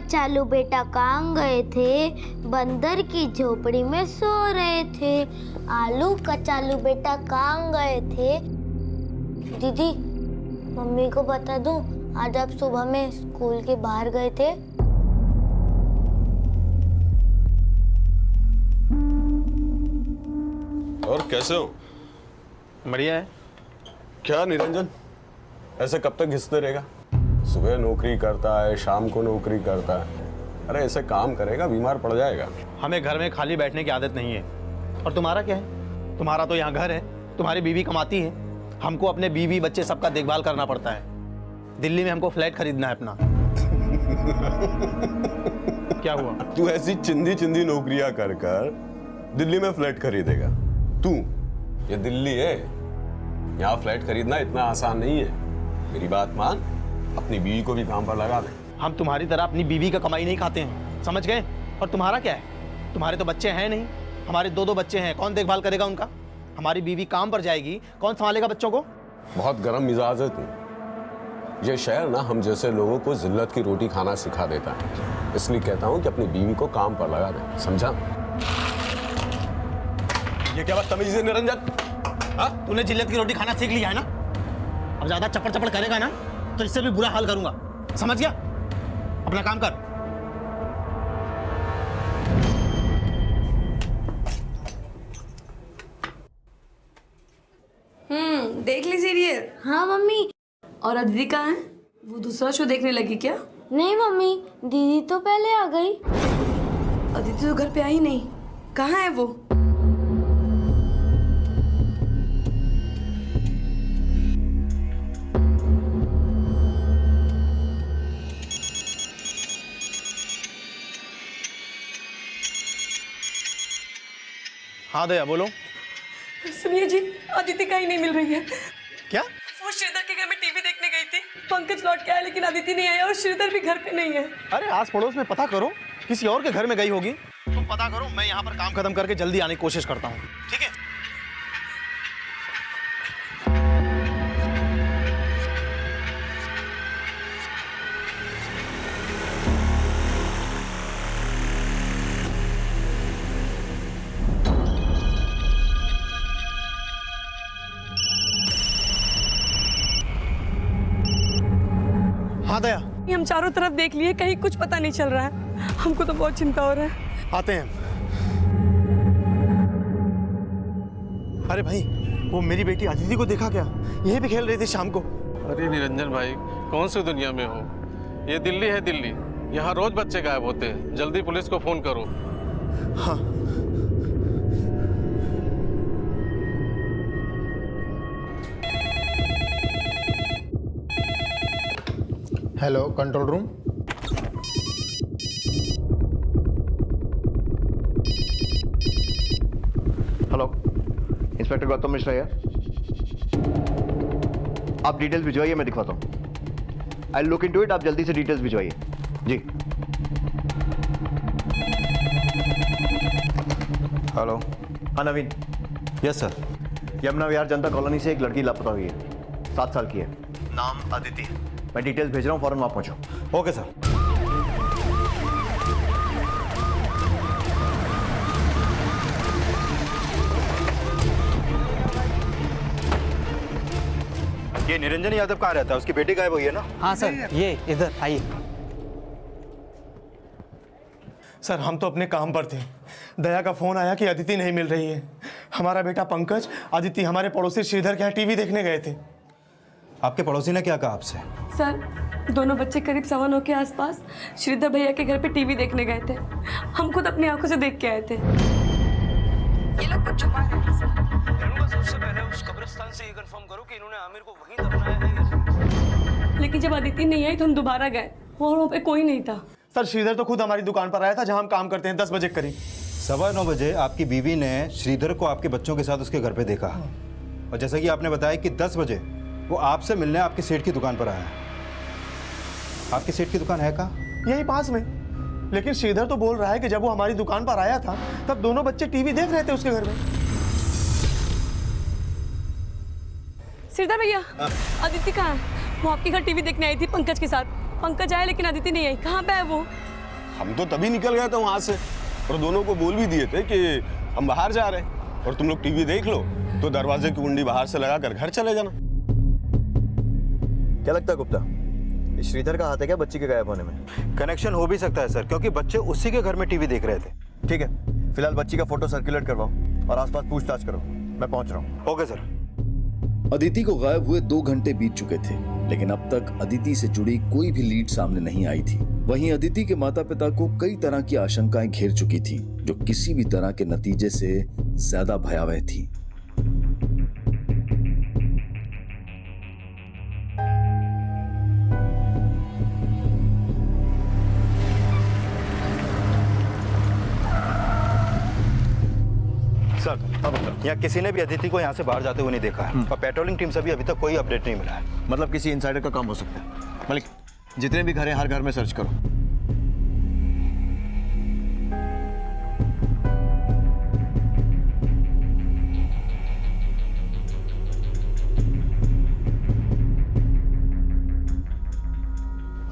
कचालू बेटा कहाँ गए थे? बंदर की झोपड़ी में सो रहे थे। आलू कचालू बेटा कहाँ गए थे? दीदी, मम्मी को बता दूं, आज आप सुबह में स्कूल के बाहर गए थे। और कैसे हो? बढ़िया है। क्या निरंजन, ऐसे कब तक घिसते रहेगा? सुबह नौकरी करता है, शाम को नौकरी करता है। अरे ऐसे काम करेगा बीमार पड़ जाएगा। हमें घर में खाली बैठने की आदत नहीं है। और तुम्हारा क्या है? तुम्हारा तो यहाँ घर है, तुम्हारी बीवी कमाती है, हमको अपने बीवी बच्चे सबका देखभाल करना पड़ता है। दिल्ली में हमको फ्लैट खरीदना है अपना। क्या हुआ? तू ऐसी चिंदी चिंदी नौकरियां कर कर दिल्ली में फ्लैट खरीदेगा? तू, ये दिल्ली है, यहाँ फ्लैट खरीदना इतना आसान नहीं है। मेरी बात मान, अपनी बीवी को भी काम पर लगा दे। हम तुम्हारी तरह अपनी बीवी का कमाई नहीं खाते हैं, समझ गए? और तुम्हारा क्या है? तुम्हारे तो बच्चे हैं नहीं, हमारे दो दो बच्चे हैं, कौन देखभाल करेगा उनका? हमारी बीवी काम पर जाएगी, कौन संभालेगा बच्चों को? बहुत गर्म मिजाज है तू। ये शहर ना हम जैसे लोगों को जिल्लत की रोटी खाना सिखा देता है। इसलिए कहता हूँ कि अपनी बीवी को काम पर लगा दे, समझा? ये क्या बदतमीजी है निरंजन? हाँ, तूने जिल्लत की रोटी खाना सीख लिया है ना? अब ज्यादा चपड़ चपड़ करेगा ना तो इससे भी बुरा हाल करूंगा, समझ गया? अपना काम कर। देख ली सीरियल? हाँ मम्मी। और अदिति कहाँ है? वो दूसरा शो देखने लगी क्या? नहीं मम्मी, दीदी तो पहले आ गई। अदिति तो घर पे आई नहीं, कहाँ है वो? हाँ दया, बोलो। सुनिए जी, अदिति कहीं नहीं मिल रही है। क्या? वो श्रीधर के घर में टीवी देखने गई थी। पंकज लौट के आया लेकिन अदिति नहीं आई और श्रीधर भी घर पे नहीं है। अरे आस पड़ोस में पता करो, किसी और के घर में गई होगी। तुम पता करो, मैं यहाँ पर काम खत्म करके जल्दी आने की कोशिश करता हूँ, ठीक है? हाँ दया, हम चारों तरफ देख लिए, कहीं कुछ पता नहीं चल रहा है। हमको तो बहुत चिंता हो रहा है। आते हैं। अरे भाई, वो मेरी बेटी अदिति को देखा क्या? यही भी खेल रही थी शाम को। अरे निरंजन भाई, कौन सी दुनिया में हो? ये दिल्ली है दिल्ली, यहाँ रोज बच्चे गायब होते हैं। जल्दी पुलिस को फोन करो। हाँ। Hello, control room. Hello, inspector Gautam Mishra है। आप डिटेल्स भिजवाइए, मैं दिखवाता हूँ। आई लुक इनटू इट, आप जल्दी से डिटेल्स भिजवाइए। जी। हेलो। हाँ Naveen. Yes sir. Yamuna Vihar Janata colony से एक लड़की लापता हुई है, 7 साल की है, नाम अदिति। मैं डिटेल्स भेज रहा हूँ, फौरन वहाँ पहुँचो। Okay sir. ये निरंजन यादव कहाँ रहता है? उसकी बेटी गायब हुई है ना? हाँ सर, ये इधर आइए। सर, हम तो अपने काम पर थे। दया का फोन आया कि अदिति नहीं मिल रही है। हमारा बेटा पंकज, अदिति हमारे पड़ोसी श्रीधर के यहाँ टीवी देखने गए थे। आपके पड़ोसी ने क्या कहा आपसे? सर, दोनों बच्चे करीब 9:15 के आसपास श्रीधर भैया के घर पे टीवी देखने गए थे। हम खुद अपनी आंखों से देख के आए थे। ये लोग कुछ छुपा रहे हैं सर। सबसे पहले उस कब्रिस्तान से ये कंफर्म करो कि इन्होंने आमिर को वहीं दफनाया है। लेकिन जब अदिति नहीं आई तो हम दोबारा गए और वहाँ पे कोई नहीं था। सर, श्रीधर तो खुद हमारी दुकान पर आया था जहां हम काम करते हैं, 10 बजे करीब। 9:15 बजे आपकी बीवी ने श्रीधर को आपके बच्चों के साथ उसके घर पे देखा। और जैसा कि आपने बताया कि 10 बजे वो आपसे मिलने आपके सेठ की दुकान पर आया। आपके सेठ की दुकान है कहाँ? यही पास में। लेकिन श्रीधर तो बोल रहा है कि जब वो हमारी दुकान पर आया था तब दोनों बच्चे टीवी देख रहे थे उसके घर में। श्रीधर भैया, अदिति कहाँ है? वो आपके घर टीवी देखने आई थी पंकज के साथ। पंकज आया लेकिन अदिति नहीं आई। कहाँ पे है वो? हम तो तभी निकल गए थे वहां से और दोनों को बोल भी दिए थे कि हम बाहर जा रहे हैं और तुम लोग टीवी देख लो, तो दरवाजे की कुंडी बाहर से लगाकर घर चले जाना। क्या लगता है गुप्ता, ये श्रीधर का हाथ है क्या बच्ची के गायब होने में? कनेक्शन हो भी सकता है सर, क्योंकि बच्चे उसी के घर में टीवी देख रहे थे। ठीक है, फिलहाल बच्ची का फोटो सर्कुलेट करवाओ और आसपास पूछताछ करो। मैं पहुंच रहा हूँ। Okay sir. अदिति को गायब हुए 2 घंटे बीत चुके थे, लेकिन अब तक अदिति से जुड़ी कोई भी लीड सामने नहीं आई थी। वहीं अदिति के माता पिता को कई तरह की आशंकाएं घेर चुकी थी, जो किसी भी तरह के नतीजे से ज्यादा भयावह थी। सर, यहाँ किसी ने भी अदिति को यहाँ से बाहर जाते हुए नहीं देखा है और पेट्रोलिंग टीम से भी अभी तक कोई अपडेट नहीं मिला है। मतलब किसी इनसाइडर का काम हो सकता है। मलिक, जितने भी घर हैं हर घर में सर्च करो।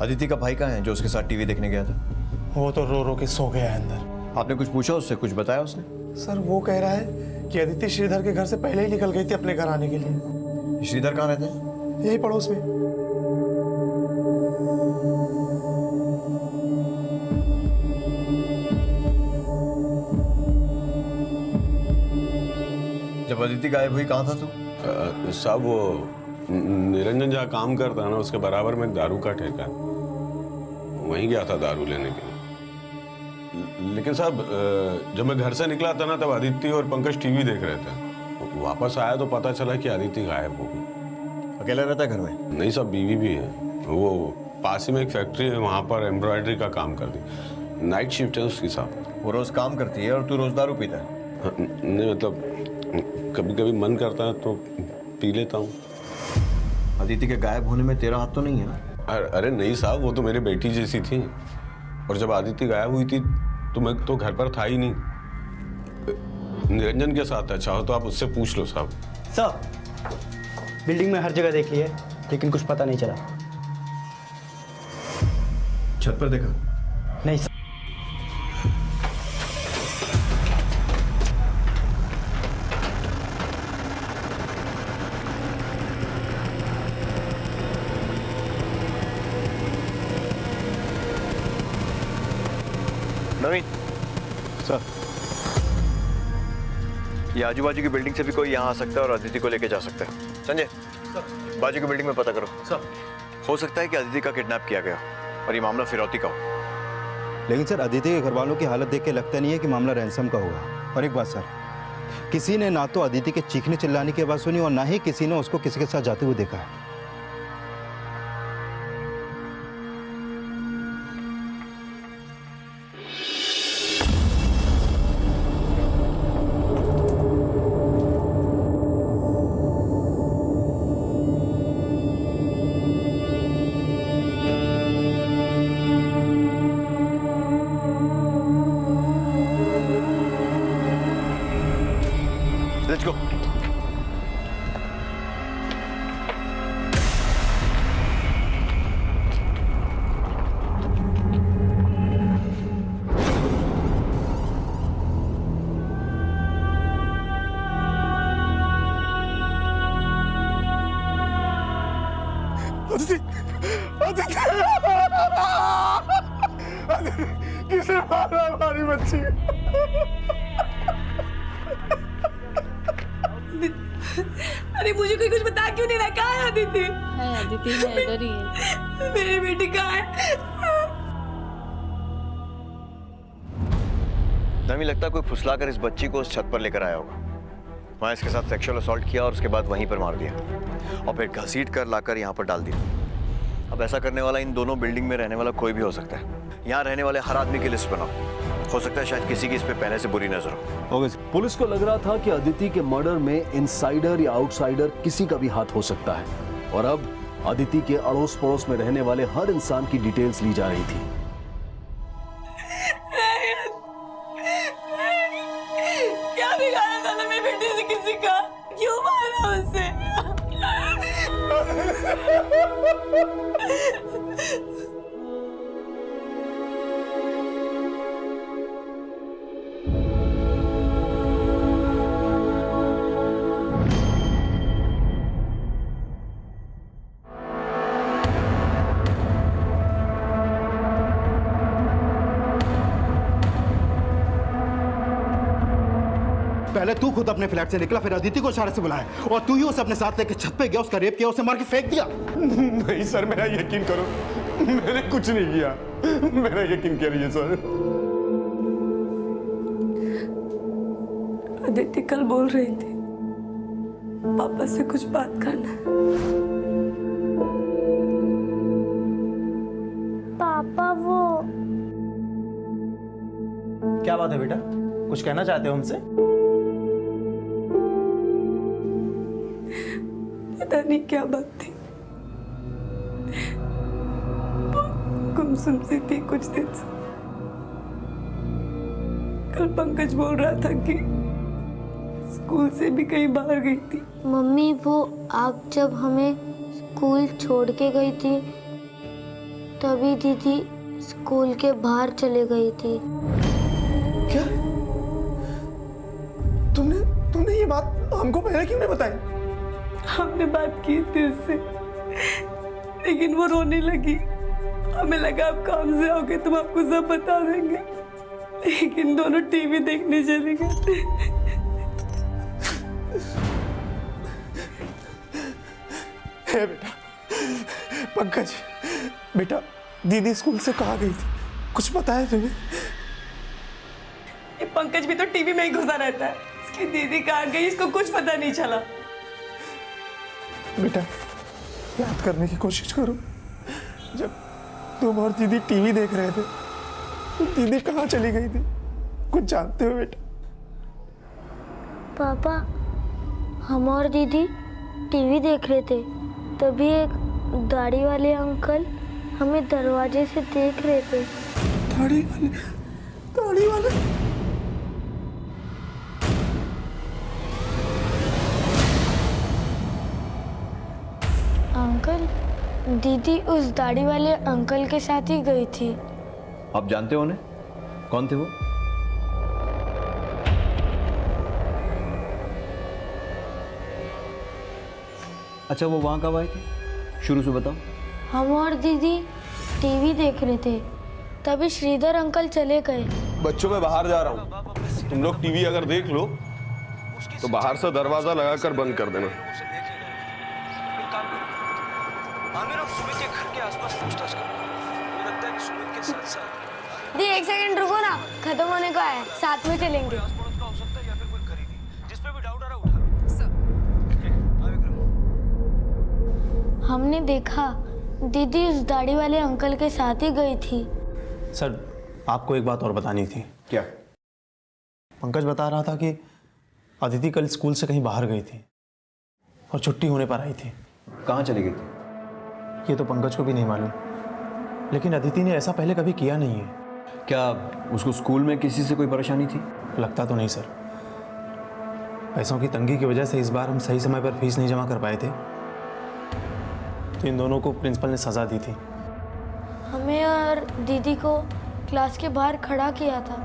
अदिति का भाई कहाँ है जो उसके साथ टीवी देखने गया था? वो तो रो रो के सो गया है अंदर। आपने कुछ पूछा उससे, कुछ बताया उसने? सर वो कह रहा है कि अदिति श्रीधर के घर से पहले ही निकल गई थी अपने घर आने के लिए। श्रीधर कहाँ रहते हैं? यही पड़ोस में। जब अदिति गायब हुई कहाँ था तू? साहब वो निरंजन जहाँ काम करता है ना, उसके बराबर में दारू का ठेका है, वहीं गया था दारू लेने के लिए। लेकिन साहब जब मैं घर से निकला था ना, तब आदित्य और पंकज टीवी देख रहे थे। वापस आया तो पता चला कि आदित्य गायब हो गई। अकेला रहता है घर में? नहीं साहब, बीवी भी है। वो पास ही में एक फैक्ट्री है, वहाँ पर एम्ब्रॉयडरी का काम करती, नाइट शिफ्ट है उसकी साहब। वो रोज काम करती है और तू रोज दारू पीता है? नहीं मतलब कभी कभी मन करता है तो पी लेता हूँ। अदिति के गायब होने में तेरा हाथ तो नहीं है ना? अरे नहीं साहब, वो तो मेरी बेटी जैसी थी और जब आदित्य गायब हुई थी तो मैं तो घर पर था ही नहीं, निरंजन के साथ था। चाहो तो आप उससे पूछ लो साहब। सर, बिल्डिंग में हर जगह देख लिया लेकिन कुछ पता नहीं चला। छत पर देखा? नहीं सर। नवीन सर, ये आजू बाजू की बिल्डिंग से भी कोई यहाँ आ सकता है और अदिति को लेके जा सकता है। संजय, बाजू की बिल्डिंग में पता करो। सर, हो सकता है कि अदिति का किडनैप किया गया और ये मामला फिरौती का हो। लेकिन सर अदिति के घर वालों की हालत देख के लगता नहीं है कि मामला रैंसम का होगा। और एक बात सर, किसी ने ना तो अदिति के चीखने चिल्लाने की आवाज़ सुनी और ना ही किसी ने उसको किसी के साथ जाते हुए देखा है। Let's go. किसे मारा हमारी बच्ची? अरे मुझे कोई कुछ बता क्यों नहीं रहा? कहाँ है अदिति? है अदिति, है इधर ही है। मेरी बेटी कहाँ है? नमी, लगता है कोई फुसलाकर इस बच्ची को उस छत पर लेकर आया होगा। वहाँ इसके साथ सेक्सुअल असॉल्ट किया और उसके बाद वहीं पर मार दिया और फिर घसीट कर लाकर यहाँ पर डाल दिया। अब ऐसा करने वाला इन दोनों बिल्डिंग में रहने वाला कोई भी हो सकता है। यहाँ रहने वाले हर आदमी की लिस्ट बनाओ, हो सकता है शायद किसी की इस पे पहले से बुरी नजर हो। पुलिस को लग रहा था कि अदिति के मर्डर में इनसाइडर या आउटसाइडर किसी का भी हाथ हो सकता है और अब अदिति के अड़ोस पड़ोस में रहने वाले हर इंसान की डिटेल्स ली जा रही थी। क्या बिगाड़ा था ना मेरी बेटी से? किसी का क्यों मारा उसे? पहले तू खुद अपने फ्लैट से निकला, फिर अदिति को इशारे से बुलाया और तू ही उसे अपने साथ लेके छत पे गया, उसका रेप किया, उसे मार के फेंक दिया। नहीं सर, मेरा यकीन करो, मैंने कुछ नहीं किया, मेरा यकीन करिए सर। अदिति कल बोल रही थी पापा से कुछ बात करना है। पापा वो क्या बात है बेटा, कुछ कहना चाहते हो हमसे? पता नहीं क्या बात थी, गुमसुम सी थी कुछ दिन से। कल पंकज बोल रहा था कि स्कूल से भी कहीं बाहर गई थी। मम्मी वो आप जब हमें स्कूल छोड़ के गई थी तभी दीदी स्कूल के बाहर चले गई थी। क्या? तुमने ये बात हमको पहले क्यों नहीं बताई? हमने बात की थी उससे, लेकिन वो रोने लगी। हमें लगा आप काम से आओगे तो हम आपको सब बता देंगे, लेकिन दोनों टीवी देखने चले गए। हे बेटा, पंकज बेटा, दीदी स्कूल से कहाँ गई थी, कुछ पता है तुम्हें? ये पंकज भी तो टीवी में ही घुसा रहता है, इसकी दीदी कहाँ गई इसको कुछ पता नहीं चला। बेटा याद करने की कोशिश करो, जब तुम और दीदी टीवी देख रहे थे तो दीदी कहाँ चली गई थी, कुछ जानते हो बेटा? पापा हम और दीदी टीवी देख रहे थे, तभी एक दाढ़ी वाले अंकल हमें दरवाजे से देख रहे थे। दाढ़ी वाले? अंकल, दीदी उस दाढ़ी वाले अंकल के साथ ही गई थी। आप जानते हो उन्हें? कौन थे वो? अच्छा, वो वहाँ कब आए थे? शुरू से बताओ। हम और दीदी टीवी देख रहे थे, तभी श्रीधर अंकल चले गए। बच्चों मैं बाहर जा रहा हूँ, तुम लोग टीवी अगर देख लो तो बाहर से दरवाजा लगाकर बंद कर देना। आमिर और सुमित के घर के आसपास पूछताछ करो। मुझे लगता है कि सुमित के साथ दी एक सेकंड रुको ना, खत्म होने को है, साथ में चलेंगे। आस पड़ोस का हो सकता है या फिर कोई खरीदी, जिस पे भी डाउट आ रहा है उठा लो। हमने देखा दीदी उस दाढ़ी वाले अंकल के साथ ही गई थी। सर, आपको एक बात और बतानी थी। क्या? पंकज बता रहा था कि अदिति कल स्कूल से कहीं बाहर गई थी और छुट्टी होने पर आई थी। कहाँ चली गई थी? ये तो पंकज को भी नहीं मालूम, लेकिन अदिति ने ऐसा पहले कभी किया नहीं है। क्या उसको स्कूल में किसी से कोई परेशानी थी? लगता तो नहीं सर। पैसों की तंगी की वजह से इस बार हम सही समय पर फीस नहीं जमा कर पाए थे, तो इन दोनों को प्रिंसिपल ने सजा दी थी। हमें और दीदी को क्लास के बाहर खड़ा किया था।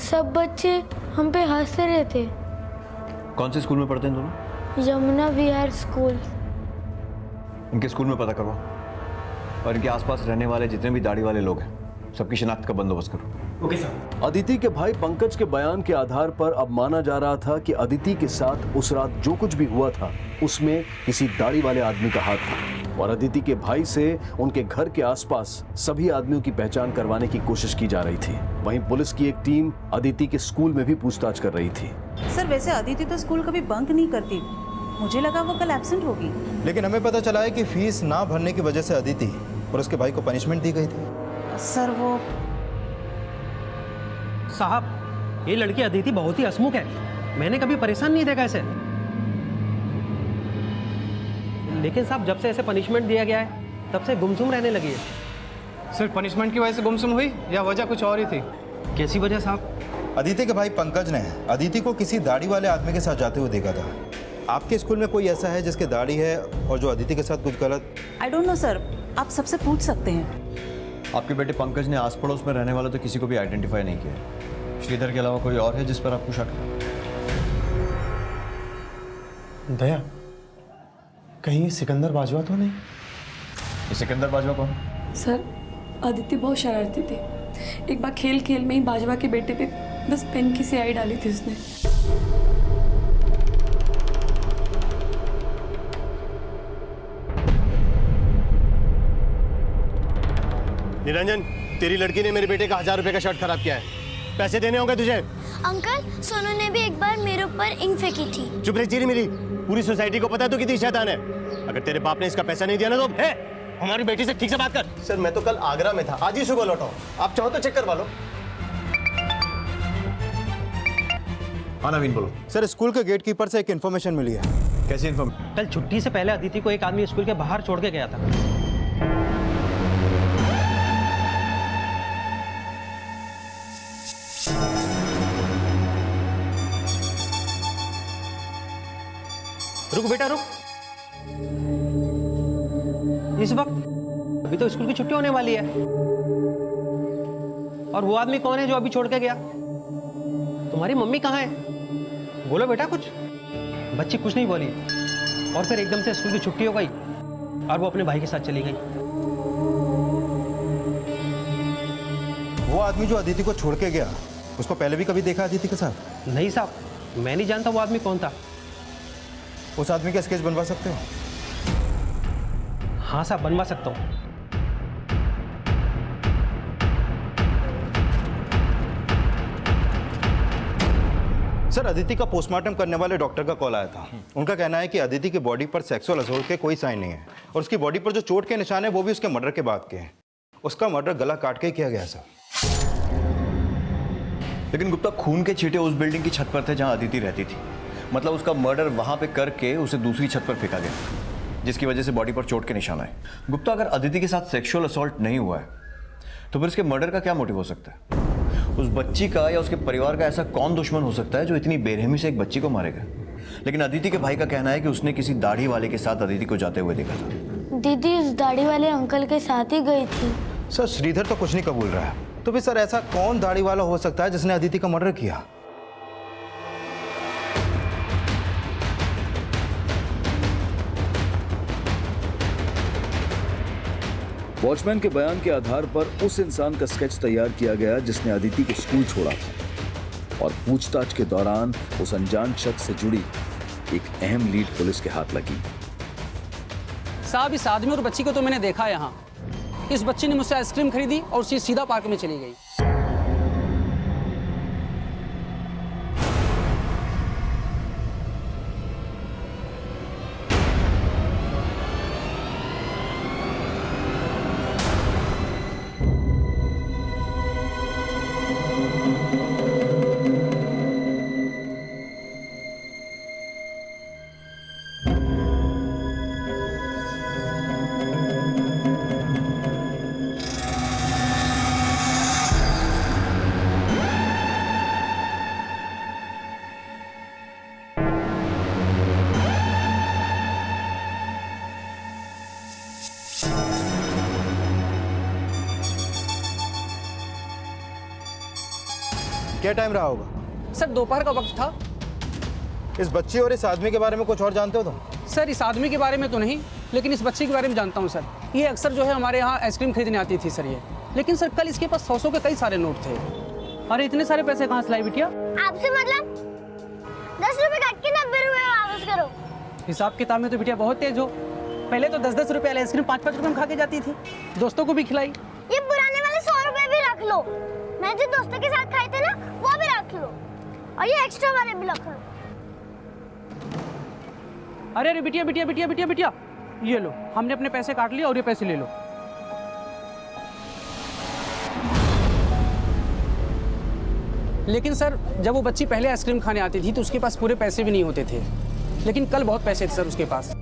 सब बच्चे हम पे हंस रहे थे। कौन से स्कूल में पढ़ते हैं दोनों? यमुना विहार स्कूल। इनके स्कूल में पता करवाओ और इनके आसपास रहने वाले जितने भी दाढ़ी वाले लोग हैं सबकी शिनाख्त का बंदोबस्त करो। Okay sir. अदिति के भाई पंकज के बयान के आधार पर अब माना जा रहा था कि अदिति के साथ उस रात जो कुछ भी हुआ था उसमें किसी दाढ़ी वाले आदमी का हाथ था और अदिति के भाई से उनके घर के आसपास सभी आदमियों की पहचान करवाने की कोशिश की जा रही थी। वहीं पुलिस की एक टीम अदिति के स्कूल में भी पूछताछ कर रही थी। सर वैसे अदिति तो स्कूल कभी बंक नहीं करती, मुझे लगा वो कल एब्सेंट होगी। लेकिन हमें पता चला है कि फीस ना भरने की वजह से अदिति और उसके भाई को पनिशमेंट दी गई थी। सर वो साहब, ये लड़की अदिति बहुत ही हंसमुख है, मैंने कभी परेशान नहीं देखा इसे। लेकिन साहब जब से ऐसे पनिशमेंट दिया गया है तब से गुमसुम रहने लगी है। सिर्फ पनिशमेंट की वजह से गुमसुम हुई या वजह कुछ और ही थी? कैसी वजह साहब? अदिति के भाई पंकज ने अदिति को किसी दाढ़ी वाले आदमी के साथ जाते हुए देखा था। आपके स्कूल में कोई ऐसा है जिसके दाढ़ी है और जो अदिति के साथ कुछ गलत? आई डोंट नो सर, आप सबसे पूछ सकते हैं। आपके बेटे पंकज ने आस पड़ोस में रहने वाले तो किसी को भी आइडेंटिफाई नहीं किया। श्रीधर के अलावा कोई और है जिस पर आपको शक है? दया, कहीं ये सिकंदर बाजवा तो नहीं? ये सिकंदर बाजवा कौन? सर अदिति बहुत शरारती थी, एक बार खेल खेल में ही बाजवा के बेटे पे बस पेन की स्याही डाली थी उसने। निरंजन, तेरी लड़की ने मेरे बेटे का 1000 रुपए का शर्ट खराब किया है। पैसे देने होंगे तुझे। अंकल, सोनू ने भी एक बार मेरे ऊपर इंक फेंकी थी। चुप रही चीरी मेरी, पूरी सोसाइटी को पता है तू कितनी शैतान है। अगर तेरे बाप ने इसका पैसा नहीं दिया ना तो हमारी बेटी से ठीक से बात कर। सर मैं तो कल आगरा में था, आज ही सुबह लौटा हूं। आप चाहो तो चेक करवा लो। हाँ नवीन बोलो। सर स्कूल के गेट कीपर से एक इन्फॉर्मेशन मिली है। कैसी इन्फॉर्मेशन? कल छुट्टी से पहले अदिति को एक आदमी स्कूल के बाहर छोड़ के गया था। रुक बेटा रुक। इस वक्त अभी तो स्कूल की छुट्टी होने वाली है। और वो आदमी कौन है जो अभी छोड़ के गया? तुम्हारी मम्मी कहाँ है? बोलो बेटा कुछ। बच्ची कुछ नहीं बोली और फिर एकदम से स्कूल की छुट्टी हो गई और वो अपने भाई के साथ चली गई। वो आदमी जो अदिति को छोड़ के गया, उसको पहले भी कभी देखा अदिति के साथ? नहीं साहब, मैं नहीं जानता वो आदमी कौन था। उस आदमी का स्केच बनवा सकते हो? हाँ साहब, बनवा सकता हूँ। सर अदिति का पोस्टमार्टम करने वाले डॉक्टर का कॉल आया था। उनका कहना है कि अदिति की बॉडी पर सेक्सुअल असॉल्ट के कोई साइन नहीं है और उसकी बॉडी पर जो चोट के निशान है वो भी उसके मर्डर के बाद के हैं। उसका मर्डर गला काट के किया गया सर। लेकिन गुप्ता, खून के छींटे उस बिल्डिंग की छत पर थे जहां अदिति रहती थी। मतलब उसका मर्डर वहां पे करके उसे दूसरी छत पर फेंका गया, जिसकी वजह से बॉडी पर चोट के निशान आए। गुप्ता, अगर अदिति के साथ सेक्सुअल असॉल्ट नहीं हुआ है तो फिर इसके मर्डर का क्या मोटिव हो सकता है? उस बच्ची का या उसके परिवार का ऐसा कौन दुश्मन हो सकता है जो इतनी बेरहमी से एक बच्ची को मारेगा? लेकिन अदिति के भाई का कहना है कि उसने किसी दाढ़ी वाले के साथ अदिति को जाते हुए देखा था। दीदी उस दाढ़ी वाले अंकल के साथ ही गई थी। सर श्रीधर तो कुछ नहीं कबूल रहा है, तो फिर सर ऐसा कौन दाढ़ी वाला हो सकता है जिसने अदिति का मर्डर किया? वॉचमैन के बयान के आधार पर उस इंसान का स्केच तैयार किया गया जिसने अदिति को स्कूल छोड़ा था और पूछताछ के दौरान उस अनजान शख्स से जुड़ी एक अहम लीड पुलिस के हाथ लगी। साहब, इस आदमी और बच्ची को तो मैंने देखा यहाँ। इस बच्ची ने मुझसे आइसक्रीम खरीदी और सीधा पार्क में चली गई। क्या टाइम रहा होगा? सर दोपहर का वक्त था। इस बच्ची और इस आदमी के बारे में कुछ और जानते हो तुम? सर इस आदमी के बारे में तो नहीं, लेकिन इस बच्ची के बारे में जानता हूँ सर। ये अक्सर जो है हमारे यहाँ आइसक्रीम खरीदने आती थी सर ये। लेकिन सर कल इसके पास 100 के कई सारे नोट थे। अरे इतने सारे पैसे कहाँ से लाई बिटिया? आपसे मतलब 10 रुपए काट के 90 रुपए वापस करो। हिसाब किताब में तो बिटिया बहुत तेज हो। पहले तो 10-10 रुपए वाली आइसक्रीम 5-5 रुपए में खा के जाती थी, दोस्तों को भी खिलाई। ये पुराने वाले 100 रुपए भी रख लो। मैं जो दोस्तों के साथ खाए थे ना वो भी रख लो और ये एक्स्ट्रा वाले भी रख लो। अरे अरे बिटिया बिटिया बिटिया बिटिया बिटिया, ये लो, हमने अपने पैसे काट लिए और ये पैसे ले लो। लेकिन सर जब वो बच्ची पहले आइसक्रीम खाने आती थी तो उसके पास पूरे पैसे भी नहीं होते थे, लेकिन कल बहुत पैसे थे सर उसके पास।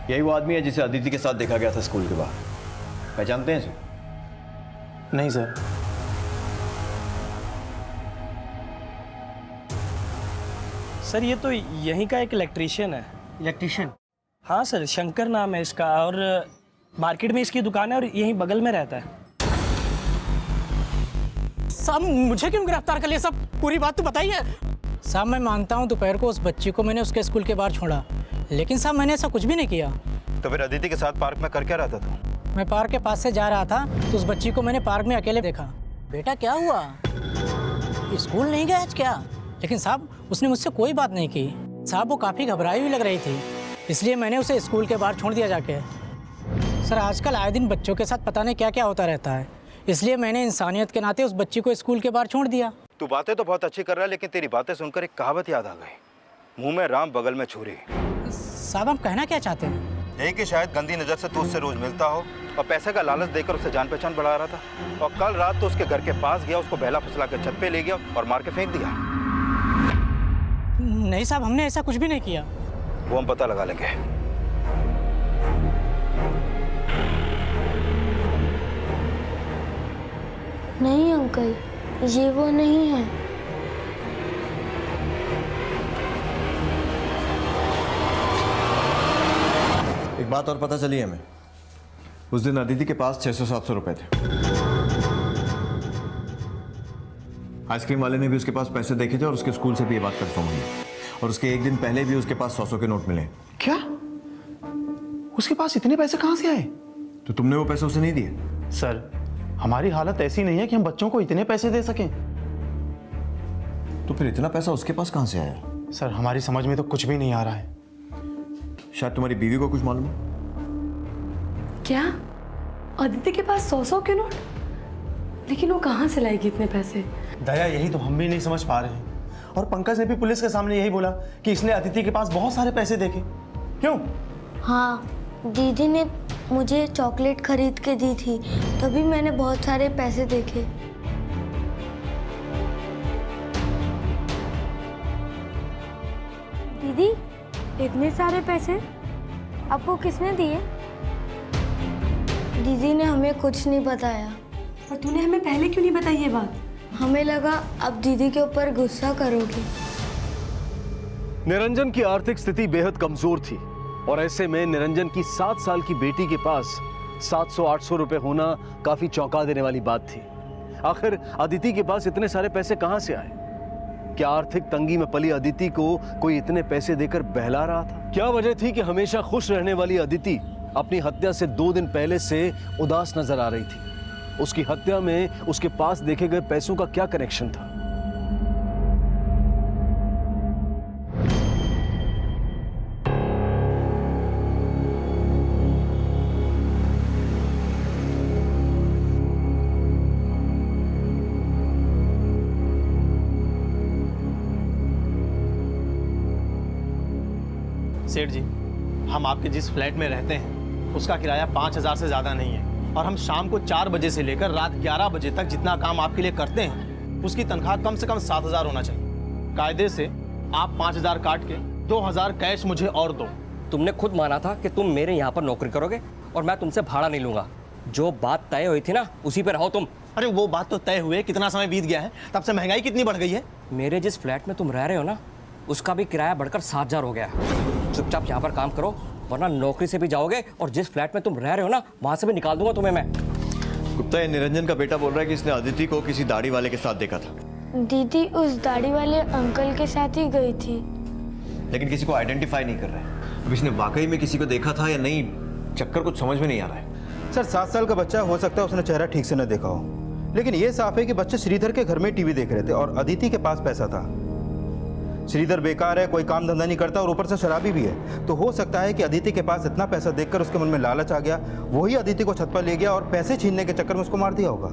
यही वो आदमी है जिसे अदिति के साथ देखा गया था स्कूल के बाहर। पहचानते हैं इसे? नहीं सर। सर ये तो यहीं का एक इलेक्ट्रीशियन है। इलेक्ट्रीशियन? हाँ सर, शंकर नाम है इसका और मार्केट में इसकी दुकान है और यहीं बगल में रहता है। साहब मुझे क्यों गिरफ्तार कर लिया? सब पूरी बात तो बताइए। साहब मैं मानता हूँ दोपहर को उस बच्ची को मैंने उसके स्कूल के बाहर छोड़ा, लेकिन साहब मैंने ऐसा कुछ भी नहीं किया। तो फिर अदिति के साथ पार्क में कर क्या रहा था तू? मैं पार्क के पास से जा रहा था तो उस बच्ची को मैंने पार्क में अकेले देखा। बेटा क्या हुआ, स्कूल नहीं गया आज क्या? लेकिन साहब उसने मुझसे कोई बात नहीं की। साहब वो काफ़ी घबराई हुई लग रही थी, इसलिए मैंने उसे स्कूल के बाहर छोड़ दिया जाके। सर आजकल आए दिन बच्चों के साथ पता नहीं क्या क्या होता रहता है, इसलिए मैंने इंसानियत के नाते उस बच्ची को स्कूल के बाहर छोड़ दिया। तू बातें तो बहुत अच्छी कर रहा है, लेकिन तेरी बातें सुनकर एक कहावत याद आ गई, मुंह में राम बगल में छुरी। साहब आप कहना क्या चाहते हैं? यही कि शायद गंदी नज़र से तू उससे रोज मिलता हो और पैसे का लालच देकर उससे जान पहचान बढ़ा रहा था, और कल रात तो उसके घर के पास गया, उसको बहला फुसला कर छत पे ले गया और मार के फेंक दिया। नहीं साहब हमने ऐसा कुछ भी नहीं किया। वो हम पता लगा लेंगे। नहीं अंकल, ये वो नहीं है। एक बात और पता चली हमें, उस दिन अदिति के पास 600-700 रुपए थे। आइसक्रीम वाले ने भी उसके पास पैसे देखे थे और उसके स्कूल से भी ये बात कंफर्म हुई, और उसके एक दिन पहले भी उसके पास 100 के नोट मिले। क्या? उसके पास इतने पैसे कहां से आए? तो तुमने वो पैसे उसे नहीं दिए? सर हमारी हालत ऐसी नहीं है कि हम बच्चों को इतने पैसे दे सकें। तो फिर इतना पैसा उसके पास कहां से आया? सर हमारी समझ में तो कुछ भी नहीं आ रहा है। शायद तुम्हारी बीवी को कुछ मालूम है। क्या अदिति के पास 100 के नोट? लेकिन वो कहाँ से लाएगी इतने पैसे? दया यही तो हम भी नहीं समझ पा रहे हैं, और पंकज ने भी पुलिस के सामने यही बोला कि इसने अदिति के पास बहुत सारे पैसे देखे। क्यों? हाँ, दीदी ने मुझे चॉकलेट खरीद के दी थी, तभी मैंने बहुत सारे पैसे देखे। दीदी, इतने सारे पैसे आपको किसने दिए? दीदी ने हमें कुछ नहीं बताया। और तूने हमें पहले क्यों नहीं बताई ये बात? हमें लगा अब दीदी के ऊपर गुस्सा करोगी। निरंजन की आर्थिक स्थिति बेहद कमजोर थी, और ऐसे में निरंजन की 7 साल की बेटी के पास 700-800 रुपए होना काफी चौंका देने वाली बात थी। आखिर अदिति के पास इतने सारे पैसे कहां से आए? क्या आर्थिक तंगी में पली अदिति को कोई इतने पैसे देकर बहला रहा था? क्या वजह थी कि हमेशा खुश रहने वाली अदिति अपनी हत्या से 2 दिन पहले से उदास नजर आ रही थी? उसकी हत्या में उसके पास देखे गए पैसों का क्या कनेक्शन था? सेठ जी, हम आपके जिस फ्लैट में रहते हैं उसका किराया 5000 से ज़्यादा नहीं है, और हम शाम को 4 बजे से लेकर रात 11 बजे तक जितना काम आपके लिए करते हैं उसकी तनख्वाह कम से कम 7000 होना चाहिए। कायदे से आप 5000 काट के 2000 कैश मुझे और दो। तुमने खुद माना था कि तुम मेरे यहाँ पर नौकरी करोगे और मैं तुमसे भाड़ा नहीं लूंगा। जो बात तय हुई थी ना उसी पे रहो तुम। अरे वो बात तो तय हुए, कितना समय बीत गया है, तब से महंगाई कितनी बढ़ गई है। मेरे जिस फ्लैट में तुम रह रहे हो ना उसका भी किराया बढ़कर 7000 हो गया है। चुपचाप यहाँ पर काम करो वरना नौकरी से भी जाओगे, और जिस फ्लैट में तुम रह रहे हो ना वहां से भी निकाल दूंगा तुम्हें मैं। गुप्ता, ये निरंजन का बेटा बोल रहा है कि इसने अदिति को किसी दाढ़ी वाले के साथ देखा था। दीदी उस दाढ़ी वाले अंकल के साथ ही गई थी। लेकिन किसी को आइडेंटिफाई नहीं कर रहा है। अब इसने वाकई में किसी को देखा था या नहीं, चक्कर कुछ समझ में नहीं आ रहा है। सर 7 साल का बच्चा, हो सकता है उसने चेहरा ठीक से न देखा हो, लेकिन ये साफ है कि बच्चे श्रीधर के घर में टीवी देख रहे थे और अदिति के पास पैसा था। श्रीधर बेकार है, कोई काम धंधा नहीं करता और ऊपर से शराबी भी है, तो हो सकता है कि अदिति के पास इतना पैसा देखकर उसके मन में लालच आ गया, वही अदिति को छत पर ले गया और पैसे छीनने के चक्कर में उसको मार दिया होगा।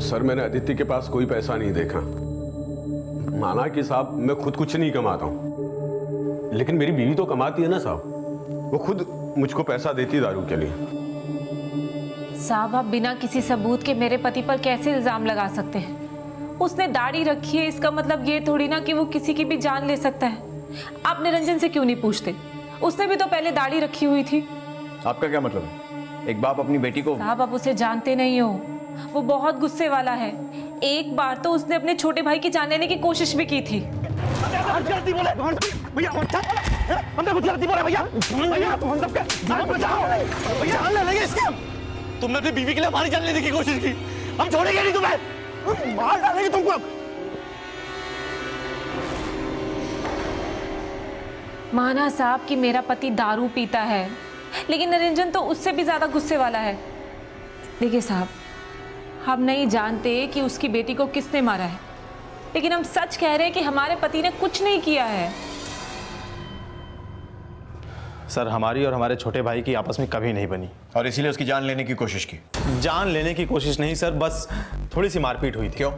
सर मैंने अदिति के पास कोई पैसा नहीं देखा। माना कि साहब मैं खुद कुछ नहीं कमाता हूं, लेकिन मेरी बीवी तो कमाती है ना साहब, वो खुद मुझको पैसा देती दारू के लिए। साहब आप बिना किसी सबूत के मेरे पति पर कैसे इल्जाम लगा सकते हैं? उसने दाढ़ी रखी है, इसका मतलब ये थोड़ी ना कि वो किसी की भी जान ले सकता है। आप निरंजन से क्यों नहीं पूछते? उसने भी तो पहले दाढ़ी रखी हुई थी। आपका क्या मतलब है? एक बाप अपनी बेटी को। साहब आप उसे जानते नहीं हो, वो बहुत गुस्से वाला है। एक बार तो उसने अपने छोटे भाई की जान लेने की कोशिश भी की थी। तुमने अपनी बीवी के लिए हमारी जान लेने की कोशिश की, हम छोड़ेंगे नहीं तुम्हें, मार डालेंगे तुमको। माना साहब कि मेरा पति दारू पीता है, लेकिन निरंजन तो उससे भी ज़्यादा गुस्से वाला है। देखिए साहब, हम नहीं जानते कि उसकी बेटी को किसने मारा है, लेकिन हम सच कह रहे हैं कि हमारे पति ने कुछ नहीं किया है। सर, हमारी और हमारे छोटे भाई की आपस में कभी नहीं बनी, और इसीलिए उसकी जान लेने की कोशिश की। जान लेने की कोशिश नहीं सर, बस थोड़ी सी मारपीट हुई थी। क्यों?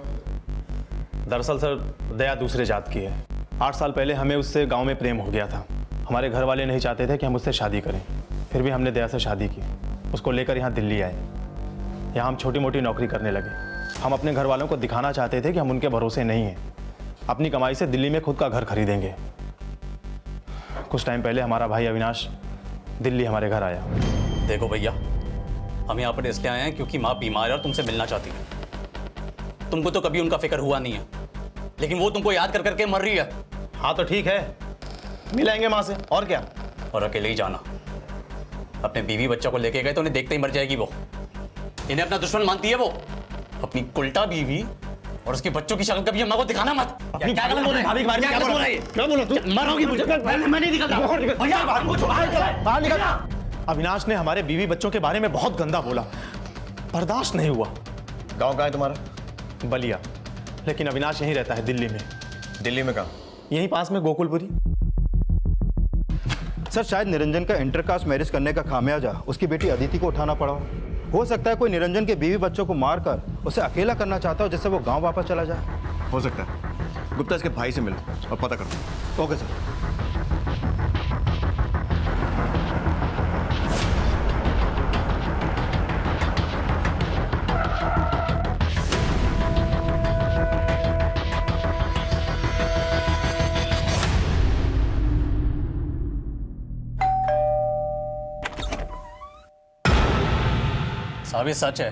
दरअसल सर, दया दूसरे जात की है। 8 साल पहले हमें उससे गांव में प्रेम हो गया था। हमारे घर वाले नहीं चाहते थे कि हम उससे शादी करें, फिर भी हमने दया से शादी की। उसको लेकर यहाँ दिल्ली आए। यहाँ हम छोटी मोटी नौकरी करने लगे। हम अपने घर वालों को दिखाना चाहते थे कि हम उनके भरोसे नहीं हैं। अपनी कमाई से दिल्ली में खुद का घर खरीदेंगे। कुछ टाइम पहले हमारा भाई अविनाश दिल्ली हमारे घर आया। देखो भैया, हम यहाँ पर इसलिए आए हैं क्योंकि माँ बीमार है और तुमसे मिलना चाहती है। तुमको तो कभी उनका फिक्र हुआ नहीं है, लेकिन वो तुमको याद कर करके मर रही है। हाँ तो ठीक है, मिलाएंगे माँ से, और क्या। और अकेले ही जाना। अपने बीवी बच्चा को लेके गए तो उन्हें देखते ही मर जाएगी वो। इन्हें अपना दुश्मन मानती है वो। अपनी उल्टा बीवी और उसके बच्चों की शक्ल कभी अम्मा को दिखाना मत। क्या गलत बोल रहे हैं? भाभी क्या बोल रहे हैं? क्या बोल रहे हो? मारोगी मुझे? मैं नहीं निकलता। भैया बाहर निकल। अविनाश ने हमारे बीवी बच्चों के बारे में बहुत गंदा बोला, बर्दाश्त नहीं हुआ। गांव कहाँ है तुम्हारा? बलिया, लेकिन अविनाश यहीं रहता है दिल्ली में। दिल्ली में कहाँ? यहीं पास में गोकुलपुरी। सर, शायद निरंजन का इंटरकास्ट मैरिज करने का खामियाजा उसकी बेटी अदिति को उठाना पड़ा हो सकता है कोई निरंजन के बीवी बच्चों को मारकर उसे अकेला करना चाहता हो, जिससे वो गांव वापस चला जाए। हो सकता है। गुप्ता, इसके भाई से मिलो और पता करो। Okay sir. साहब, ये सच है।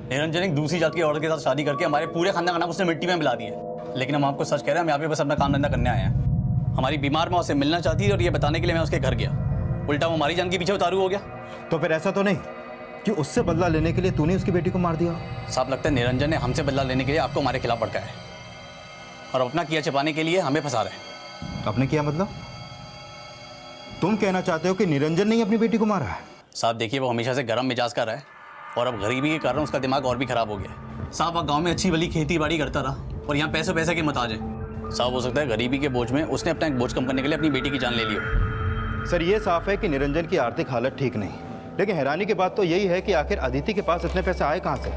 निरंजन एक दूसरी जात की औरत के साथ शादी करके हमारे पूरे खानदान का नाम उसने मिट्टी में मिला दिया। लेकिन हम आपको सच कह रहे हैं, हम यहाँ पे बस अपना काम धंधा करने आए हैं। हमारी बीमार माँ उससे मिलना चाहती है और ये बताने के लिए मैं उसके घर गया। उल्टा वो हमारी जान के पीछे उतारू हो गया। तो फिर ऐसा तो नहीं कि उससे बदला लेने के लिए तूने उसकी बेटी को मार दिया? साहब, लगता है निरंजन ने हमसे बदला लेने के लिए आपको हमारे खिलाफ भड़का है और अपना किया छिपाने के लिए हमें फंसा रहे हैं। आपने किया मतलब? तुम कहना चाहते हो कि निरंजन ने ही अपनी बेटी को मारा है? साहब देखिए, वो हमेशा से गर्म मिजाज का रहा है और अब गरीबी के कारण उसका दिमाग और भी खराब हो गया। साहब, वह गांव में अच्छी भली खेती बाड़ी करता रहा और यहाँ पैसे की मत आ जाए। साहब, हो सकता है गरीबी के बोझ में उसने अपना एक बोझ कम करने के लिए अपनी बेटी की जान ले ली हो। सर, ये साफ है कि निरंजन की आर्थिक हालत ठीक नहीं, लेकिन हैरानी की बात तो यही है कि आखिर अदिति के पास इतने पैसे आए कहाँ से?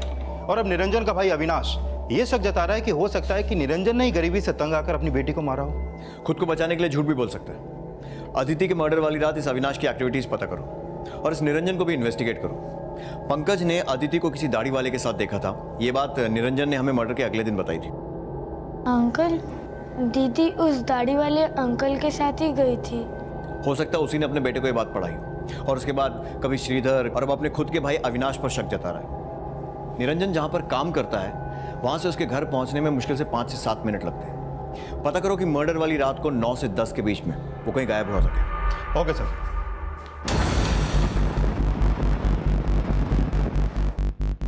और अब निरंजन का भाई अविनाश ये शक जता रहा है कि हो सकता है कि निरंजन ने ही गरीबी से तंग आकर अपनी बेटी को मारा हो। खुद को बचाने के लिए झूठ भी बोल सकता है। अदिति के मर्डर वाली रात इस अविनाश की एक्टिविटीज पता करो और इस निरंजन को भी इन्वेस्टिगेट करो। पंकज ने अदिति को किसी दाढ़ी वाले के साथ देखा था। ये बात निरंजन ने हमें मर्डर के अगले दिन बताई थी। अंकल, दीदी उस दाढ़ी वाले अंकल के साथ ही गई थी। हो सकता है उसी ने अपने बेटे को ये बात पढ़ाई और उसके बाद कभी श्रीधर और अब अपने खुद के भाई अविनाश पर शक जता रहा है। निरंजन जहां पर काम करता है वहां से उसके घर पहुंचने में मुश्किल से 5 से 7 मिनट लगते हैं। पता करो कि मर्डर वाली रात को 9 से 10 के बीच में वो कहीं गायब हो सके। Okay sir.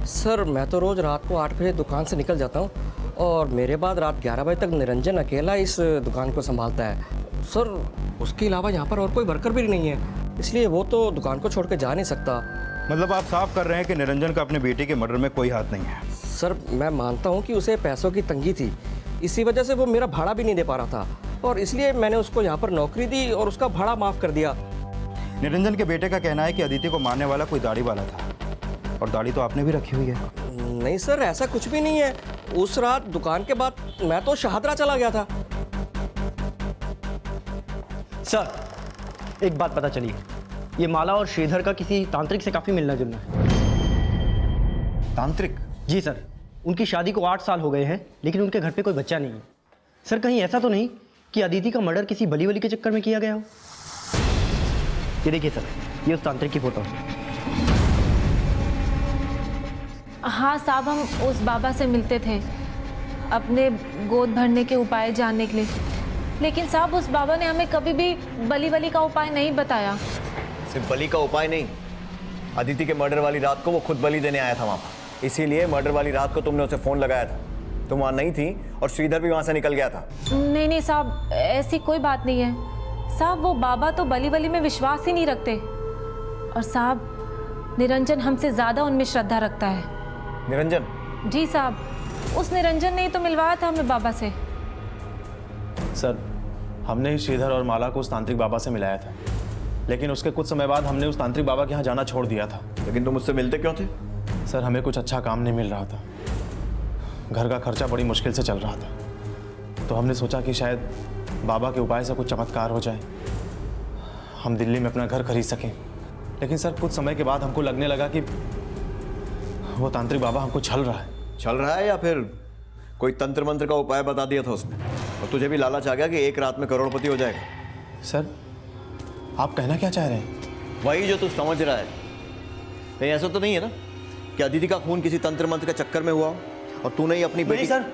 सर, मैं तो रोज़ रात को 8 बजे दुकान से निकल जाता हूँ और मेरे बाद रात 11 बजे तक निरंजन अकेला इस दुकान को संभालता है। सर, उसके अलावा यहाँ पर और कोई वर्कर भी नहीं है, इसलिए वो तो दुकान को छोड़ के जा नहीं सकता। मतलब आप साफ कर रहे हैं कि निरंजन का अपने बेटे के मर्डर में कोई हाथ नहीं है? सर, मैं मानता हूँ कि उसे पैसों की तंगी थी, इसी वजह से वो मेरा भाड़ा भी नहीं दे पा रहा था और इसलिए मैंने उसको यहाँ पर नौकरी दी और उसका भाड़ा माफ़ कर दिया। निरंजन के बेटे का कहना है कि अदिति को मारने वाला कोई दाढ़ी वाला था, और दाढ़ी तो आपने भी रखी हुई है। नहीं सर, ऐसा कुछ भी नहीं है। उस रात दुकान के बाद मैं तो शाहदरा चला गया था। सर, एक बात पता चली, ये माला और श्रीधर का किसी तांत्रिक से काफ़ी मिलना जुलना है। तांत्रिक? जी सर, उनकी शादी को 8 साल हो गए हैं, लेकिन उनके घर पे कोई बच्चा नहीं है। सर, कहीं ऐसा तो नहीं कि अदिति का मर्डर किसी बली वली के चक्कर में किया गया हो? ये देखिए सर, ये उस तांत्रिक की फोटो है। हाँ साहब, हम उस बाबा से मिलते थे अपने गोद भरने के उपाय जानने के लिए, लेकिन साहब उस बाबा ने हमें कभी भी बली वली का उपाय नहीं बताया। सिर्फ बली का उपाय नहीं, अदिति के मर्डर वाली रात को वो खुद बलि देने आया था वहाँ पर, इसीलिए मर्डर वाली रात को तुमने उसे फ़ोन लगाया था। तुम वहाँ नहीं थी और श्रीधर भी वहाँ से निकल गया था। नहीं साहब, ऐसी कोई बात नहीं है। साहब वो बाबा तो बली बली में विश्वास ही नहीं रखते, और साहब निरंजन हमसे ज्यादा उनमें श्रद्धा रखता है। निरंजन? जी साहब, उस निरंजन ने ही तो मिलवाया था हमें बाबा से। सर, हमने ही श्रीधर और माला को उस तांत्रिक बाबा से मिलाया था, लेकिन उसके कुछ समय बाद हमने उस तांत्रिक बाबा के यहाँ जाना छोड़ दिया था। लेकिन तुम मुझसे मिलते क्यों थे? सर, हमें कुछ अच्छा काम नहीं मिल रहा था, घर का खर्चा बड़ी मुश्किल से चल रहा था, तो हमने सोचा कि शायद बाबा के उपाय से कुछ चमत्कार हो जाए, हम दिल्ली में अपना घर खरीद सकें। लेकिन सर, कुछ समय के बाद हमको लगने लगा कि वो तांत्रिक बाबा हमको छल रहा है। छल रहा है या फिर कोई तंत्र मंत्र का उपाय बता दिया था उसने और तुझे भी लालच आ गया कि एक रात में करोड़पति हो जाएगा? सर, आप कहना क्या चाह रहे हैं? वही जो तू समझ रहा है। कहीं ऐसा तो नहीं है ना कि अदिति का खून किसी तंत्र मंत्र के चक्कर में हुआ हो और तूने ही अपनी बेटी? नहीं सर,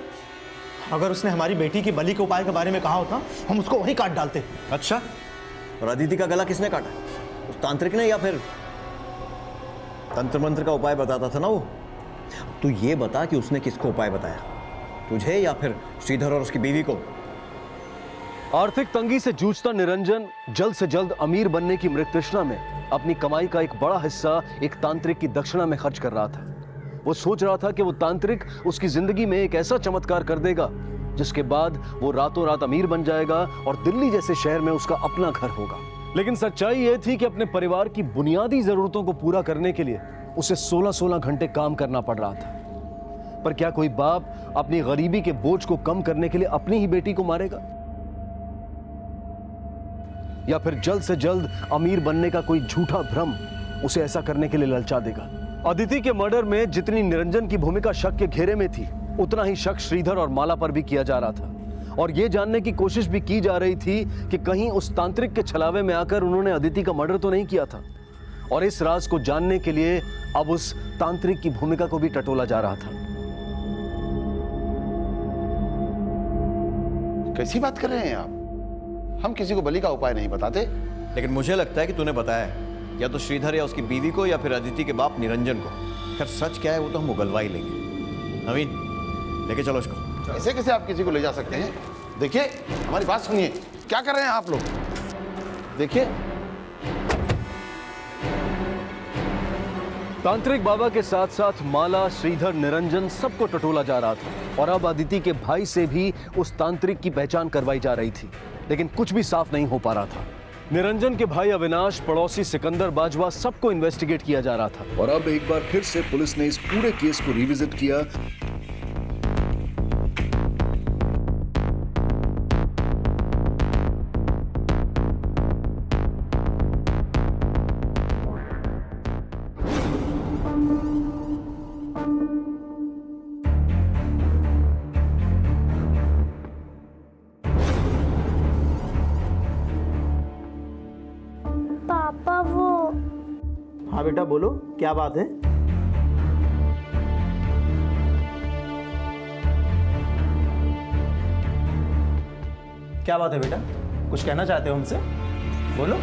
अगर उसने हमारी बेटी की बलि के उपाय के बारे में कहा होता, हम उसको वहीं काट डालते। अच्छा, और अदिति का गला किसने काटा? उस तांत्रिक ने या फिर तंत्र मंत्र का उपाय बताता था ना वो? तू ये बता कि उसने किसको उपाय बताया, तुझे या फिर श्रीधर और उसकी बीवी को? आर्थिक तंगी से जूझता निरंजन जल्द से जल्द अमीर बनने की मृत तृष्णा में अपनी कमाई का एक बड़ा हिस्सा एक तांत्रिक की दक्षिणा में खर्च कर रहा था। वो सोच रहा था कि वो तांत्रिक उसकी जिंदगी में एक ऐसा चमत्कार कर देगा जिसके बाद वो रातों रात अमीर बन जाएगा और दिल्ली जैसे शहर में उसका अपना घर होगा। लेकिन सच्चाई यह थी कि अपने परिवार की बुनियादी जरूरतों को पूरा करने के लिए उसे 16-16 घंटे काम करना पड़ रहा था। पर क्या कोई बाप अपनी गरीबी के बोझ को कम करने के लिए अपनी ही बेटी को मारेगा, या फिर जल्द से जल्द अमीर बनने का कोई झूठा भ्रम उसे ऐसा करने के लिए ललचा देगा? अदिति के मर्डर में जितनी निरंजन की भूमिका शक के घेरे में थी, उतना ही शक श्रीधर और माला पर भी किया जा रहा था, और यह जानने की कोशिश भी की जा रही थी कि कहीं उस तांत्रिक के छलावे में आकर उन्होंने अदिति का मर्डर तो नहीं किया था। और इस राज को जानने के लिए अब उस तांत्रिक की भूमिका को भी टटोला जा रहा था। कैसी बात कर रहे हैं आप? हम किसी को बलि का उपाय नहीं बताते। लेकिन मुझे लगता है कि तूने बताया है, या तो श्रीधर या उसकी बीवी को, या फिर अदिति के बाप निरंजन को। खैर सच क्या है वो तो हम उगलवा ही लेंगे। नवीन, लेके चलो इसको। ऐसे कैसे आप किसी को ले जा सकते हैं? देखिए, हमारी बात सुनिए, क्या कर रहे हैं आप लोग? देखिए, तांत्रिक बाबा के साथ साथ माला, श्रीधर, निरंजन सबको टटोला जा रहा था, और अब अदिति के भाई से भी उस तांत्रिक की पहचान करवाई जा रही थी, लेकिन कुछ भी साफ नहीं हो पा रहा था। निरंजन के भाई अविनाश, पड़ोसी सिकंदर, बाजवा, सबको इन्वेस्टिगेट किया जा रहा था। और अब एक बार फिर से पुलिस ने इस पूरे केस को रिविजिट किया। पापा वो। हाँ बेटा बोलो, क्या बात है? क्या बात है बेटा, कुछ कहना चाहते हो हमसे? बोलो।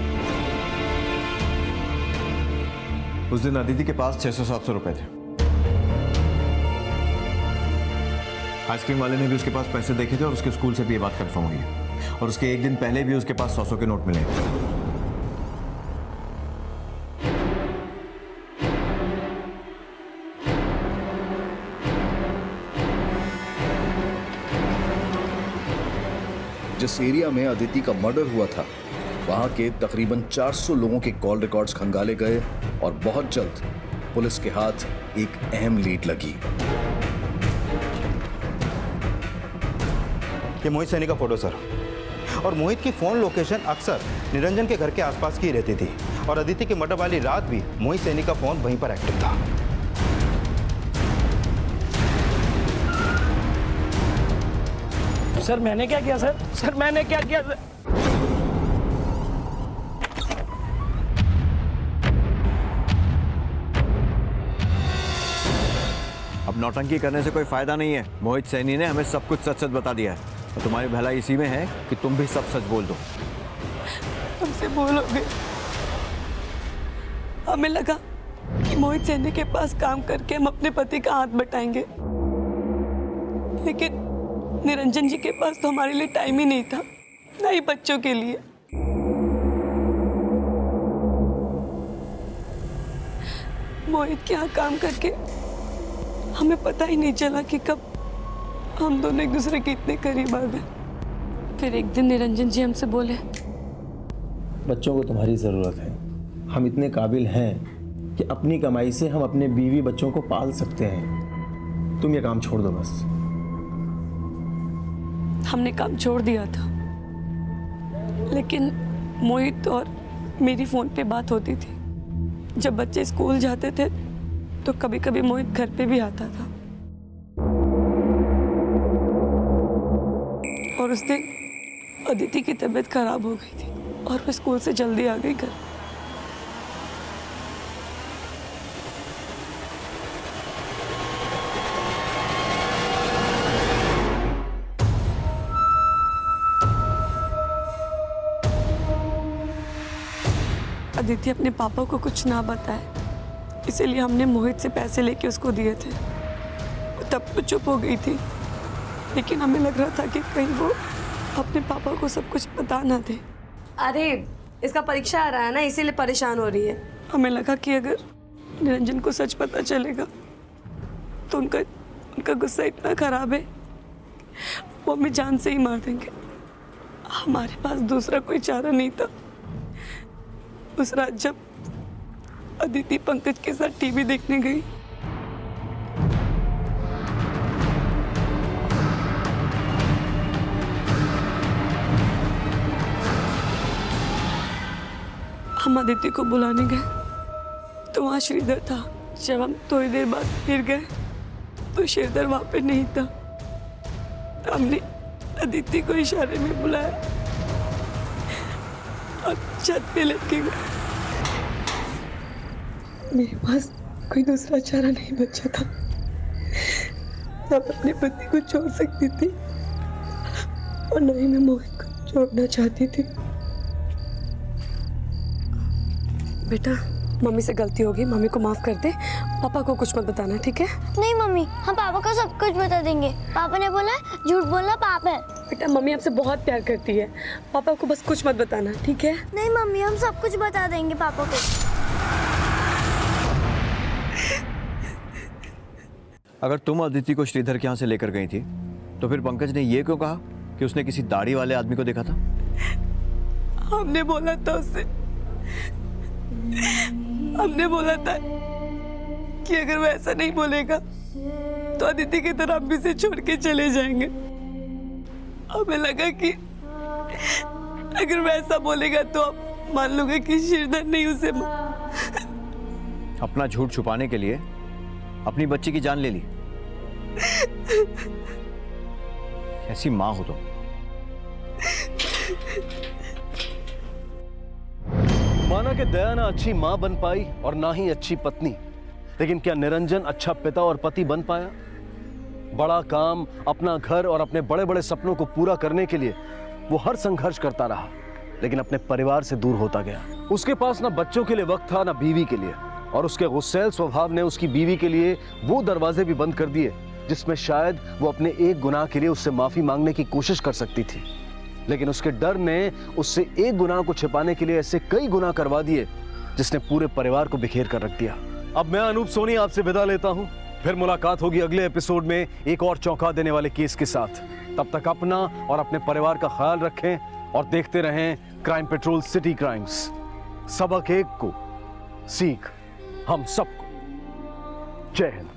उस दिन अदिति के पास 600-700 रुपए थे। आइसक्रीम वाले ने भी उसके पास पैसे देखे थे और उसके स्कूल से भी ये बात कंफर्म हुई है, और उसके एक दिन पहले भी उसके पास 100 के नोट मिले। जिस एरिया में अदिति का मर्डर हुआ था, वहां के तकरीबन 400 लोगों के कॉल रिकॉर्ड्स खंगाले गए और बहुत जल्द पुलिस के हाथ एक अहम लीड लगी। ये मोहित सैनी का फोटो सर, और मोहित की फोन लोकेशन अक्सर निरंजन के घर के आसपास की रहती थी, और अदिति के मर्डर वाली रात भी मोहित सैनी का फोन वहीं पर एक्टिव था। सर मैंने क्या किया सर? सर मैंने क्या किया सर? अब नौटंकी करने से कोई फायदा नहीं है। मोहित सैनी ने हमें सब कुछ सच सच बता दिया है, और तुम्हारी भलाई इसी में है कि तुम भी सब सच बोल दो। हमसे बोलोगे? हमें लगा कि मोहित सैनी के पास काम करके हम अपने पति का हाथ बटाएंगे, लेकिन निरंजन जी के पास तो हमारे लिए टाइम ही नहीं था, ना ही बच्चों के लिए। मोहित के यहाँ काम करके हमें पता ही नहीं चला कि कब हम दोनों एक दूसरे के इतने करीब आ गए। फिर एक दिन निरंजन जी हमसे बोले, बच्चों को तुम्हारी ज़रूरत है। हम इतने काबिल हैं कि अपनी कमाई से हम अपने बीवी बच्चों को पाल सकते हैं। तुम ये काम छोड़ दो बस। हमने काम छोड़ दिया था, लेकिन मोहित और मेरी फ़ोन पे बात होती थी। जब बच्चे स्कूल जाते थे तो कभी कभी मोहित घर पे भी आता था। और उस दिन अदिति की तबीयत खराब हो गई थी और वो स्कूल से जल्दी आ गई घर। अदिति अपने पापा को कुछ ना बताए, इसीलिए हमने मोहित से पैसे लेके उसको दिए थे। वो तब तो चुप हो गई थी, लेकिन हमें लग रहा था कि कहीं वो अपने पापा को सब कुछ बता ना दे। अरे इसका परीक्षा आ रहा है ना, इसीलिए परेशान हो रही है। हमें लगा कि अगर निरंजन को सच पता चलेगा तो उनका गुस्सा इतना खराब है वो हमें जान से ही मार देंगे। हमारे पास दूसरा कोई चारा नहीं था। उस रात जब अदिति पंकज के साथ टीवी देखने गई, हम अदिति को बुलाने गए तो वहां श्रीधर था। जब हम थोड़ी देर बाद फिर गए तो श्रीधर वहां पे नहीं था। हमने अदिति को इशारे में बुलाया और छत पे लेके गए। मेरे पास कोई दूसरा चारा नहीं बचा था। मैं अपने पति को छोड़ सकती थी और न ही मैं मोहित को छोड़ना चाहती थी। बेटा, मम्मी से गलती होगी, मम्मी को माफ कर दे। पापा को कुछ मत बताना, ठीक है? नहीं मम्मी, हम पापा को सब कुछ बता देंगे। पापा ने बोला झूठ बोलना पाप है। बेटा, मम्मी आपसे बहुत प्यार करती है, पापा को बस कुछ मत बताना, ठीक है? नहीं मम्मी, हम सब कुछ बता देंगे पापा को। अगर तुम अदिति को श्रीधर के यहाँ से लेकर गई थी तो फिर पंकज ने ये क्यों कहा कि उसने किसी दाढ़ी वाले आदमी को देखा था? हमने बोला था उससे, हमने बोला था कि अगर वो ऐसा नहीं बोलेगा तो अदिति की तरह हम भी से छोड़ के चले जाएंगे। हमें लगा कि अगर वो ऐसा बोलेगा तो आप मान लोगे कि श्रीधर नहीं उसे अपना झूठ छुपाने के लिए अपनी बच्ची की जान ले ली। ऐसी माँ हो तुम। माना कि दया ना अच्छी मां बन पाई और ना ही अच्छी पत्नी, लेकिन क्या निरंजन अच्छा पिता और पति बन पाया? बड़ा काम, अपना घर और अपने बड़े बड़े सपनों को पूरा करने के लिए वो हर संघर्ष करता रहा, लेकिन अपने परिवार से दूर होता गया। उसके पास ना बच्चों के लिए वक्त था, ना बीवी के लिए, और उसके गुस्सैल स्वभाव ने उसकी बीवी के लिए वो दरवाजे भी बंद कर दिए जिसमें शायद वो अपने एक गुनाह के लिए उससे माफी मांगने की कोशिश कर सकती थी। लेकिन उसके डर ने उससे एक गुनाह को छिपाने के लिए ऐसे कई गुनाह करवा दिए जिसने पूरे परिवार को बिखेर कर रख दिया। अब मैं अनूप सोनी आपसे विदा लेता हूं। फिर मुलाकात होगी अगले एपिसोड में एक और चौंका देने वाले केस के साथ। तब तक अपना और अपने परिवार का ख्याल रखें और देखते रहें क्राइम पेट्रोल सिटी क्राइम्स। सबक एक को, सीख हम सबको। जय हिंद।